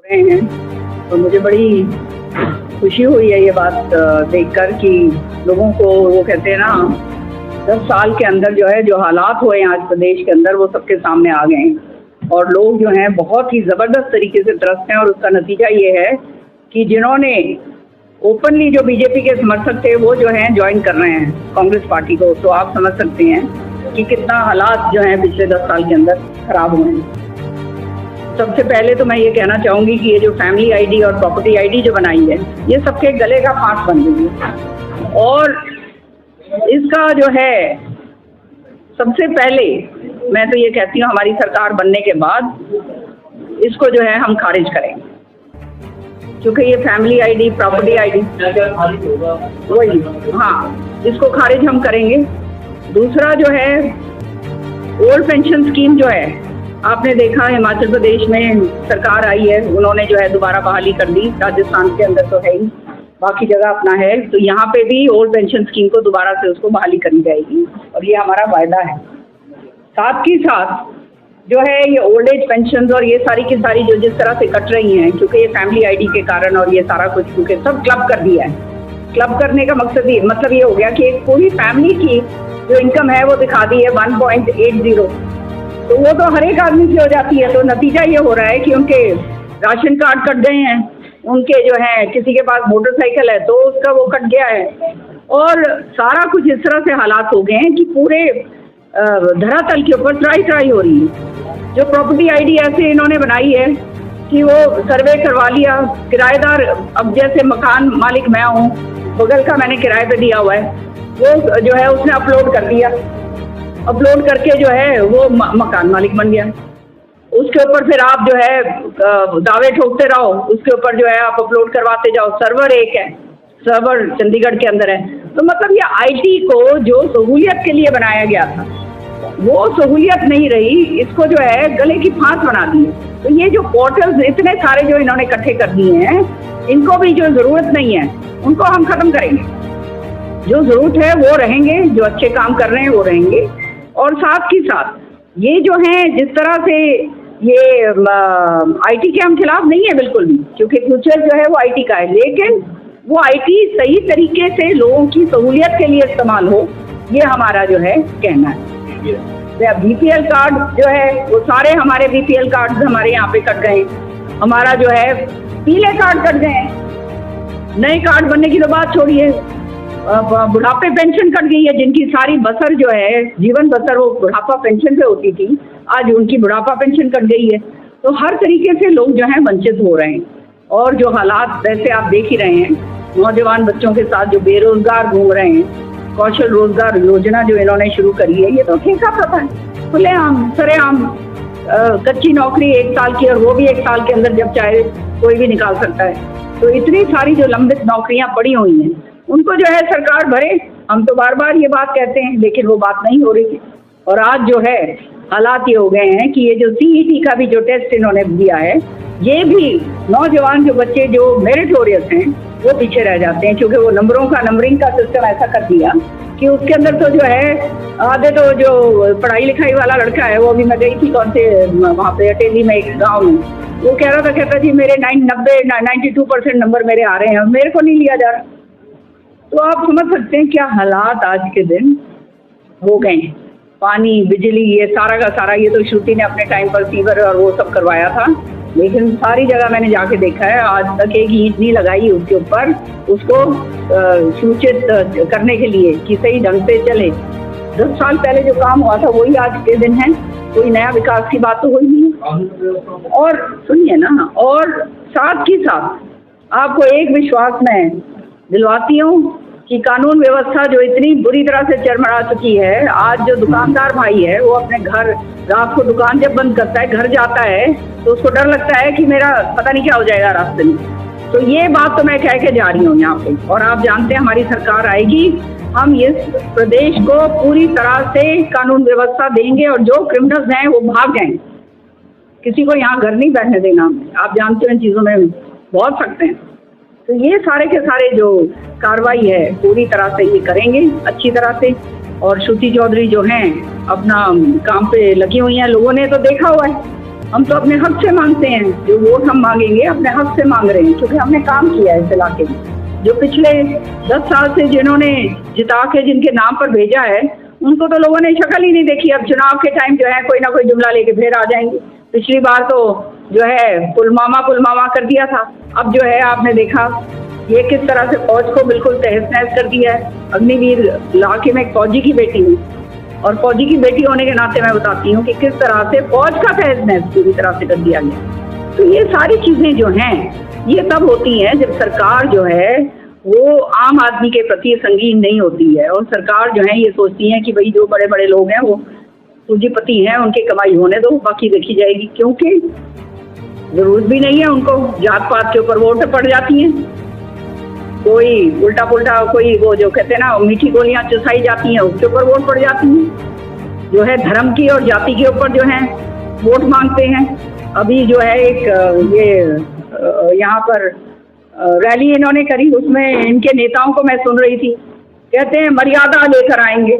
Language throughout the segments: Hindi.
रहे हैं, तो मुझे बड़ी खुशी हुई है ये बात देखकर कि लोगों को, वो कहते हैं ना, 10 साल के अंदर जो है जो हालात हुए हैं आज प्रदेश के अंदर वो सबके सामने आ गए हैं और लोग जो हैं बहुत ही ज़बरदस्त तरीके से त्रस्त हैं। और उसका नतीजा ये है कि जिन्होंने ओपनली जो बीजेपी के समर्थक थे वो जो हैं ज्वाइन कर रहे हैं कांग्रेस पार्टी को, तो आप समझ सकते हैं कि कितना हालात जो हैं पिछले 10 साल के अंदर खराब हुए हैं। सबसे पहले तो मैं ये कहना चाहूँगी कि ये जो फैमिली आईडी और प्रॉपर्टी आईडी जो बनाई है ये सबके गले का फांस बन गई है। और इसका जो है सबसे पहले मैं तो ये कहती हूँ हमारी सरकार बनने के बाद इसको जो है हम खारिज करेंगे, क्योंकि ये फैमिली आईडी प्रॉपर्टी आईडी वही, हाँ, इसको खारिज हम करेंगे। दूसरा जो है ओल्ड पेंशन स्कीम जो है, आपने देखा हिमाचल प्रदेश में सरकार आई है, उन्होंने जो है दोबारा बहाली कर दी। राजस्थान के अंदर तो है ही, बाकी जगह अपना है, तो यहाँ पे भी ओल्ड पेंशन स्कीम को दोबारा से उसको बहाली करी जाएगी और ये हमारा वायदा है। साथ ही साथ जो है ये ओल्ड एज पेंशन और ये सारी की सारी जो जिस तरह से कट रही हैं, क्योंकि ये फैमिली आईडी के कारण और ये सारा कुछ क्योंकि सब क्लब कर दिया है। क्लब करने का मकसद ये मतलब ये हो गया कि एक पूरी फैमिली की जो इनकम है वो दिखा दी है 1.80, तो वो तो हर एक आदमी की हो जाती है। तो नतीजा ये हो रहा है कि उनके राशन कार्ड कट गए हैं, उनके जो है किसी के पास मोटरसाइकिल है तो उसका वो कट गया है, और सारा कुछ इस तरह से हालात हो गए हैं कि पूरे धरातल के ऊपर ट्राई हो रही है। जो प्रॉपर्टी आईडी ऐसे इन्होंने बनाई है कि वो सर्वे करवा लिया, किराएदार, अब जैसे मकान मालिक मैं हूँ, बगल का मैंने किराए पे दिया हुआ है, वो जो है उसने अपलोड कर दिया, अपलोड करके जो है वो मकान मालिक बन गया। उसके ऊपर फिर आप जो है दावे ठोकते रहो, उसके ऊपर जो है आप अपलोड करवाते जाओ। सर्वर एक है, सर्वर चंडीगढ़ के अंदर है। तो मतलब ये आईटी को जो सहूलियत के लिए बनाया गया था वो सहूलियत नहीं रही, इसको जो है गले की फांस बना दी है। तो ये जो पोर्टल्स इतने सारे जो इन्होंने इकट्ठे कर दिए हैं, इनको भी जो ज़रूरत नहीं है उनको हम ख़त्म करेंगे। जो ज़रूरत है वो रहेंगे, जो अच्छे काम कर रहे हैं वो रहेंगे। और साथ ही साथ ये जो हैं जिस तरह से ये आईटी के हम खिलाफ नहीं है बिल्कुल भी, क्योंकि फ्यूचर जो है वो आईटी का है, लेकिन वो आईटी सही तरीके से लोगों की सहूलियत के लिए इस्तेमाल हो, ये हमारा जो है कहना है। बीपीएल कार्ड जो है वो सारे हमारे बीपीएल कार्ड हमारे यहाँ पे कट गए, हमारा जो है पीले कार्ड कट गए, नए कार्ड बनने की तो बात छोड़िए, बुढ़ापे पेंशन कट गई है, जिनकी सारी बसर जो है जीवन बसर वो बुढ़ापा पेंशन पे होती थी, आज उनकी बुढ़ापा पेंशन कट गई है। तो हर तरीके से लोग जो हैं वंचित हो रहे हैं। और जो हालात वैसे आप देख ही रहे हैं, नौजवान बच्चों के साथ जो बेरोजगार घूम रहे हैं, कौशल रोजगार योजना जो इन्होंने शुरू करी है, ये तो ठेका प्रथा है, खुलेआम सरेआम कच्ची नौकरी 1 साल की, और वो भी 1 साल के अंदर जब चाहे कोई भी निकाल सकता है। तो इतनी सारी जो लंबित नौकरियां पड़ी हुई हैं उनको जो है सरकार भरे। हम तो बार बार ये बात कहते हैं, लेकिन वो बात नहीं हो रही है। और आज जो है हालात ये हो गए हैं कि ये जो सीईटी का भी जो टेस्ट इन्होंने दिया है, ये भी नौजवान जो बच्चे जो मेरिटोरियस हैं वो पीछे रह जाते हैं, क्योंकि वो नंबरिंग का सिस्टम ऐसा कर दिया कि उसके अंदर तो जो है आधे तो जो पढ़ाई लिखाई वाला लड़का है, वो अभी मैं गई थी कौन से वहाँ पे अटेली में एक गाँव में, वो कह रहा था, कहता जी मेरे 92% नंबर मेरे आ रहे हैं, मेरे को नहीं लिया जा रहा। तो आप समझ सकते हैं क्या हालात आज के दिन हो गए हैं। पानी, बिजली, ये सारा का सारा, ये तो श्रुति ने अपने टाइम पर फीवर और वो सब करवाया था, लेकिन सारी जगह मैंने जाके देखा है, आज तक एक ईंट नहीं लगाई उसके ऊपर, उसको सूचित करने के लिए कि सही ढंग से चले। 10 साल पहले जो काम हुआ था वही आज के दिन है, कोई नया विकास की बात तो हुई नहीं। और सुनिए ना, और साथ ही साथ आपको एक विश्वास मैं दिलवाती हूँ कि कानून व्यवस्था जो इतनी बुरी तरह से चरमरा चुकी है, आज जो दुकानदार भाई है वो अपने घर रात को दुकान जब बंद करता है, घर जाता है तो उसको डर लगता है कि मेरा पता नहीं क्या हो जाएगा रास्ते में। तो ये बात तो मैं कह के जा रही हूँ यहाँ पे, और आप जानते हैं हमारी सरकार आएगी, हम इस प्रदेश को पूरी तरह से कानून व्यवस्था देंगे और जो क्रिमिनल्स हैं वो भाग जाएंगे। किसी को यहाँ घर नहीं बैठने देना, आप जानते हैं इन चीज़ों में बहुत सकते हैं। तो ये सारे के सारे जो कार्रवाई है पूरी तरह से ये करेंगे अच्छी तरह से। और श्रुति चौधरी जो हैं अपना काम पे लगी हुई हैं, लोगों ने तो देखा हुआ है हम तो अपने हक से मांगते हैं, जो वोट हम मांगेंगे अपने हक से मांग रहे हैं, क्योंकि हमने काम किया है इस इलाके में। जो पिछले 10 साल से जिन्होंने जिता के जिनके नाम पर भेजा है, उनको तो लोगों ने शक्ल ही नहीं देखी। अब चुनाव के टाइम जो है कोई ना कोई जुमला लेके फिर आ जाएंगे। पिछली बार तो जो है पुलवामा कर दिया था। अब जो है आपने देखा ये किस तरह से फौज को बिल्कुल तहस नहस कर दिया है। अग्निवीर इलाके में एक फौजी की बेटी हूँ, और फौजी की बेटी होने के नाते मैं बताती हूँ कि किस तरह से फौज का तहस नहस पूरी तरह से कर दिया गया। तो ये सारी चीजें जो हैं ये तब होती हैं जब सरकार जो है वो आम आदमी के प्रति संगीन नहीं होती है, और सरकार जो है ये सोचती है कि भाई जो बड़े बड़े लोग हैं वो पूंजीपति हैं, उनकी कमाई होने दो, बाकी देखी जाएगी। क्योंकि जरूरत भी नहीं है उनको, जात पात के ऊपर वोट पड़ जाती हैं। कोई उल्टा पुल्टा कोई वो जो कहते हैं ना मीठी गोलियां चुसाई जाती हैं, उसके ऊपर वोट पड़ जाती हैं। जो है धर्म की और जाति के ऊपर जो है वोट मांगते हैं। अभी जो है एक ये यहाँ पर रैली इन्होंने करी, उसमें इनके नेताओं को मैं सुन रही थी, कहते हैं मर्यादा लेकर आएंगे,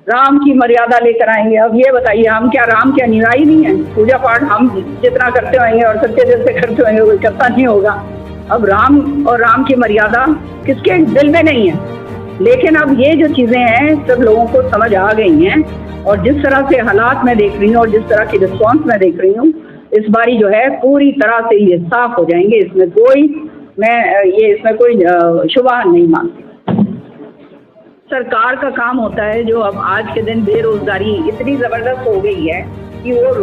राम की मर्यादा लेकर आएंगे। अब ये बताइए हम क्या राम के अनुयायी नहीं है? पूजा पाठ हम जितना करते होंगे और सच्चे दिल से करते होंगे कोई करता नहीं होगा। अब राम और राम की मर्यादा किसके दिल में नहीं है? लेकिन अब ये जो चीजें हैं सब लोगों को समझ आ गई हैं, और जिस तरह से हालात मैं देख रही हूँ और जिस तरह की रिस्पॉन्स मैं देख रही हूँ, इस बारी जो है पूरी तरह से ये साफ हो जाएंगे। इसमें कोई इसमें कोई शुबहा नहीं मानती। सरकार का काम होता है जो अब आज के दिन बेरोजगारी इतनी जबरदस्त हो गई है कि वो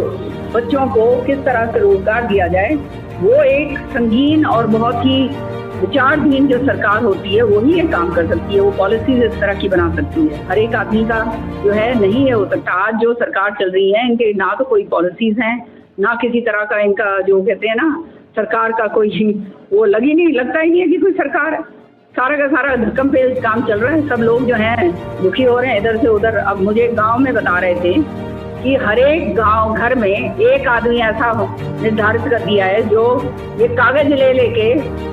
बच्चों को किस तरह से रोजगार दिया जाए, वो एक संगीन और बहुत ही विचारहीन जो सरकार होती है वही ये काम कर सकती है। वो पॉलिसीज इस तरह की बना सकती है, हर एक आदमी का जो है नहीं है हो सकता। आज जो सरकार चल रही है इनके ना तो कोई पॉलिसीज हैं, ना किसी तरह का इनका जो कहते हैं ना सरकार का कोई वो लगता ही नहीं है कि कोई सरकार है। सारा का सारा धक्कम पे काम चल रहा है। सब लोग जो हैं दुखी हो रहे हैं इधर से उधर। अब मुझे गांव में बता रहे थे कि हर एक गांव घर में एक आदमी ऐसा निर्धारित कर दिया है जो ये कागज ले लेके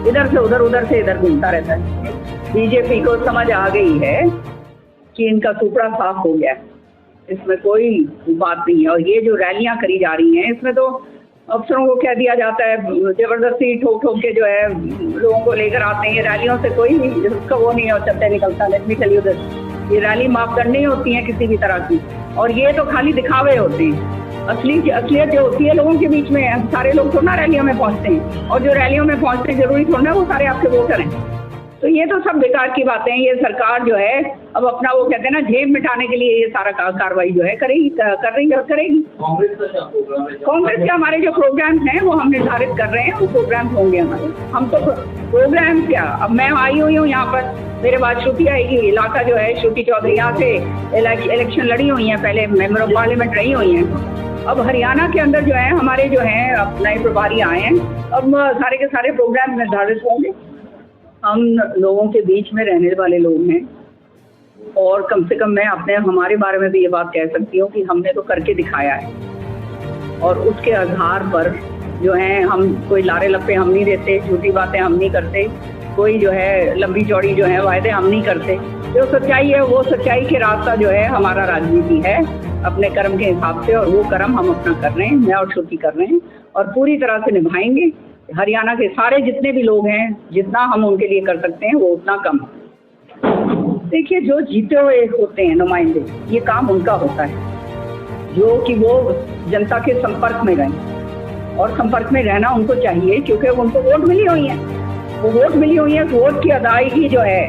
इधर से उधर से इधर घूमता रहता है। बीजेपी को समझ आ गई है कि इनका सुपड़ा साफ हो गया, इसमें कोई बात नहीं है। और ये जो रैलियां करी जा रही हैं इसमें तो अफसरों को कह दिया जाता है, जबरदस्ती ठोक ठोक के जो है लोगों को लेकर आते हैं। ये रैलियों से कोई उसका वो नहीं है, चलते निकलता निकली उधर। ये रैली मापदंड नहीं होती है किसी भी तरह की, और ये तो खाली दिखावे होते हैं। असलियत जो होती है लोगों के बीच में, सारे लोग थोड़ा रैलियों में पहुंचते हैं, और जो रैलियों में पहुंचते हैं जरूरी थोड़ा वो सारे आपके वोटर हैं। तो ये तो सब बेकार की बातें हैं। ये सरकार जो है अब अपना वो कहते हैं ना झेप मिटाने के लिए ये सारा कार्रवाई जो है कर रही है और करेगी। कांग्रेस के हमारे जो प्रोग्राम्स हैं वो हम निर्धारित कर रहे हैं, वो प्रोग्राम्स होंगे हमारे। हम तो प्रोग्राम क्या, अब मैं आई हुई हूँ यहाँ पर, मेरे बाद श्रुति आएगी। इलाका जो है श्रुति चौधरी यहाँ से इलेक्शन लड़ी हुई हैं, पहले मेंबर ऑफ पार्लियामेंट रही हुई हैं। अब हरियाणा के अंदर जो है हमारे जो हैं अब नए प्रभारी आए हैं, अब सारे के सारे प्रोग्राम निर्धारित होंगे। हम लोगों के बीच में रहने वाले लोग हैं, और कम से कम मैं हमारे बारे में भी ये बात कह सकती हूँ कि हमने तो करके दिखाया है, और उसके आधार पर जो है हम कोई लारे लप्पे हम नहीं देते, झूठी बातें हम नहीं करते, कोई जो है लंबी चौड़ी जो है वायदे हम नहीं करते। जो सच्चाई है वो सच्चाई के रास्ता जो है हमारा राजनीति है अपने कर्म के हिसाब से, और वो कर्म हम अपना कर रहे हैं, मैं और श्रुति कर रहे हैं, और पूरी तरह से निभाएंगे। हरियाणा के सारे जितने भी लोग हैं, जितना हम उनके लिए कर सकते हैं वो उतना कम। देखिए जो जीते हुए होते हैं नुमाइंदे, ये काम उनका होता है जो कि वो जनता के संपर्क में रहें, और संपर्क में रहना उनको चाहिए क्योंकि उनको वोट मिली हुई है। वो वोट मिली हुई है, वोट की अदायगी जो है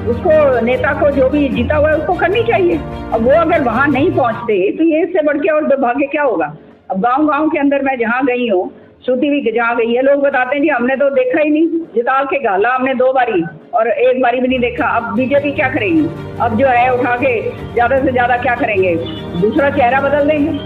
उसको नेता को जो भी जीता हुआ है उसको करनी चाहिए। अब वो अगर वहाँ नहीं पहुँचते तो ये इससे बढ़ के और दुर्भाग्य क्या होगा। अब गाँव के अंदर मैं जहाँ गई हूँ, श्रुति भी जहाँ गई है, लोग बताते हैं जी हमने तो देखा ही नहीं, जिता के गाला हमने 2 बारी और 1 बारी भी नहीं देखा। अब बीजेपी क्या करेगी, अब जो है उठा के ज़्यादा से ज़्यादा क्या करेंगे, दूसरा चेहरा बदल देंगे।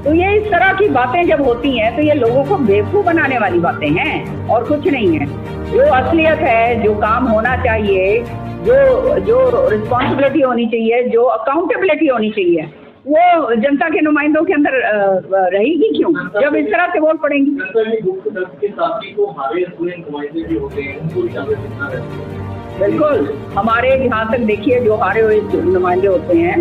तो ये इस तरह की बातें जब होती हैं तो ये लोगों को बेवकूफ़ बनाने वाली बातें हैं और कुछ नहीं है। जो असलियत है, जो काम होना चाहिए, जो रिस्पॉन्सिबिलिटी होनी चाहिए, जो अकाउंटेबिलिटी होनी चाहिए, वो जनता के नुमाइंदों के अंदर रहेगी क्यों जब इस तरह से वोट पड़ेंगी। बिल्कुल, हमारे जहाँ तक देखिए जो हारे हुए नुमाइंदे होते हैं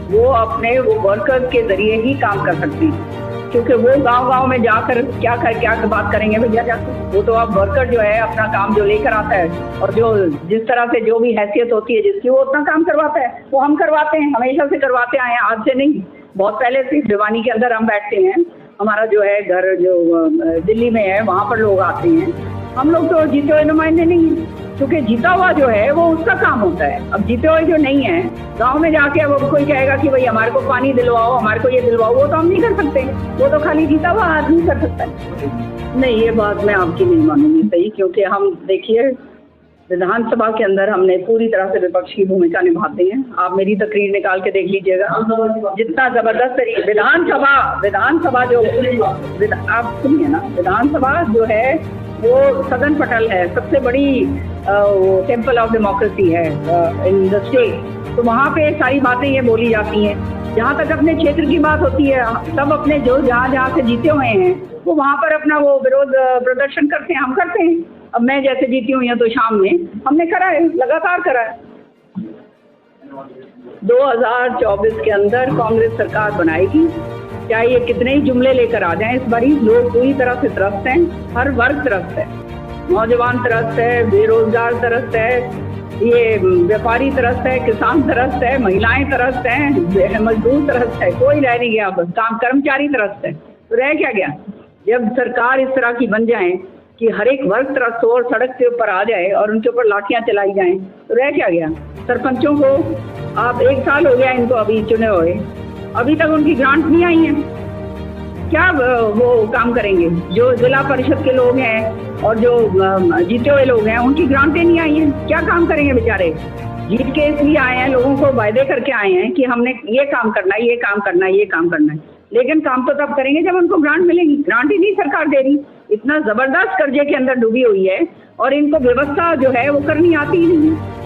वो अपने वो वर्कर्स के जरिए ही काम कर सकते हैं। क्योंकि वो गांव-गांव में जाकर क्या बात करेंगे भैया जाकर। वो तो अब वर्कर जो है अपना काम जो लेकर आता है और जो जिस तरह से जो भी हैसियत होती है जिसकी, वो उतना काम करवाता है। वो हम करवाते हैं, हमेशा से करवाते आए हैं, आज से नहीं, बहुत पहले से। भिवानी के अंदर हम बैठते हैं, हमारा जो है घर जो दिल्ली में है वहाँ पर लोग आते हैं। हम लोग तो जीते हुए नुमाइंदे नहीं हैं, क्योंकि जीता हुआ जो है वो उसका काम होता है। अब जीते हुए जो नहीं है, गांव में जाके अब कोई कहेगा कि भाई हमारे को पानी दिलवाओ, हमारे को ये दिलवाओ, वो तो हम नहीं कर सकते। वो तो खाली जीता हुआ आदमी कर सकता है। नहीं, ये बात मैं आपकी नहीं मानूंगी सही, क्योंकि हम देखिए विधानसभा के अंदर हमने पूरी तरह से विपक्ष की भूमिका निभाते हैं। आप मेरी तकरीर निकाल के देख लीजिएगा, जितना जबरदस्त तरीके विधानसभा जो आप सुनिए ना, विधानसभा जो है वो सदन पटल है, सबसे बड़ी टेम्पल ऑफ डेमोक्रेसी है इन द स्टेट। तो वहाँ पे सारी बातें ये बोली जाती हैं। जहाँ तक अपने क्षेत्र की बात होती है, सब अपने जो जहाँ से जीते हुए हैं वो वहाँ पर अपना वो विरोध प्रदर्शन करते हैं, हम करते हैं। अब मैं जैसे जीती हुई हूँ तो शाम में हमने करा है, लगातार करा है। 2024 के अंदर कांग्रेस सरकार बनाएगी, चाहे ये कितने ही जुमले लेकर आ जाएं। इस बारी लोग पूरी तरह से त्रस्त हैं, हर वर्ग त्रस्त है, नौजवान त्रस्त है, बेरोजगार त्रस्त है, ये व्यापारी त्रस्त है, किसान त्रस्त है, महिलाएं त्रस्त हैं, मजदूर त्रस्त है, कोई रह नहीं गया, बस काम कर्मचारी त्रस्त है। तो रह क्या गया? जब सरकार इस तरह की बन जाए कि हर एक वर्ग त्रस्त हो और सड़क के ऊपर आ जाए और उनके ऊपर लाठियां चलाई जाएं, तो रह क्या गया? सरपंचों को आप 1 साल हो गया इनको अभी चुने हुए, अभी तक उनकी ग्रांट नहीं आई है। क्या वो काम करेंगे? जो जिला परिषद के लोग हैं और जो जीते हुए लोग हैं, उनकी ग्रांटें नहीं आई हैं, क्या काम करेंगे बेचारे? जीत के इसलिए आए हैं, लोगों को वायदे करके आए हैं कि हमने ये काम करना है, ये काम करना है, ये काम करना है, लेकिन काम तो तब करेंगे जब उनको ग्रांट मिलेगी। ग्रांट ही नहीं सरकार दे रही, इतना जबरदस्त कर्जे के अंदर डूबी हुई है और इनको व्यवस्था जो है वो करनी आती ही नहीं है।